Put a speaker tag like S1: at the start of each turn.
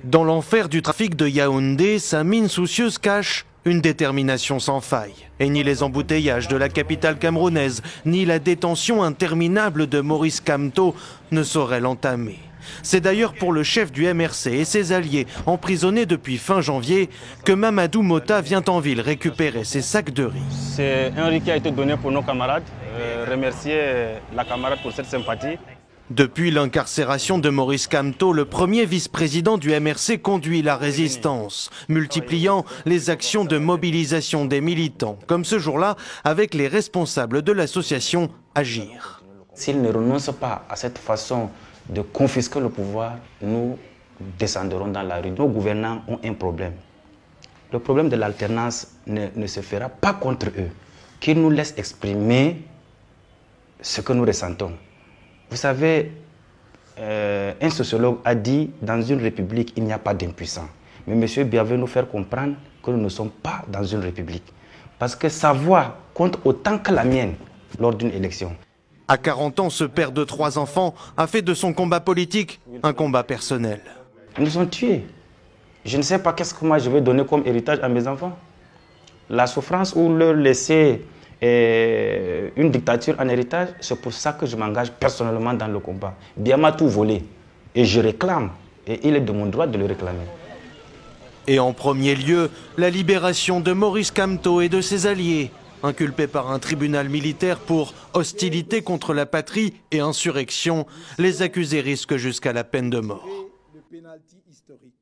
S1: Dans l'enfer du trafic de Yaoundé, sa mine soucieuse cache une détermination sans faille. Et ni les embouteillages de la capitale camerounaise, ni la détention interminable de Maurice Kamto ne sauraient l'entamer. C'est d'ailleurs pour le chef du MRC et ses alliés, emprisonnés depuis fin janvier, que Mamadou Mota vient en ville récupérer ses sacs de riz.
S2: C'est un riz qui a été donné pour nos camarades. Remercier la camarade pour cette sympathie.
S1: Depuis l'incarcération de Maurice Kamto, le premier vice-président du MRC conduit la résistance, multipliant les actions de mobilisation des militants, comme ce jour-là avec les responsables de l'association Agir.
S3: S'ils ne renoncent pas à cette façon de confisquer le pouvoir, nous descendrons dans la rue. Nos gouvernants ont un problème. Le problème de l'alternance ne se fera pas contre eux. Qu'ils nous laissent exprimer ce que nous ressentons. Vous savez, un sociologue a dit « Dans une république, il n'y a pas d'impuissants ». Mais M. Biya veut nous faire comprendre que nous ne sommes pas dans une république. Parce que sa voix compte autant que la mienne lors d'une élection.
S1: À 40 ans, ce père de 3 enfants a fait de son combat politique un combat personnel.
S3: Ils nous ont tués. Je ne sais pas qu'est-ce que moi je vais donner comme héritage à mes enfants. La souffrance ou leur laisser une dictature en héritage, c'est pour ça que je m'engage personnellement dans le combat. Biya m'a tout volé et je réclame, et il est de mon droit de le réclamer.
S1: Et en premier lieu, la libération de Maurice Kamto et de ses alliés, inculpés par un tribunal militaire pour hostilité contre la patrie et insurrection. Les accusés risquent jusqu'à la peine de mort.
S4: Le pénalty historique.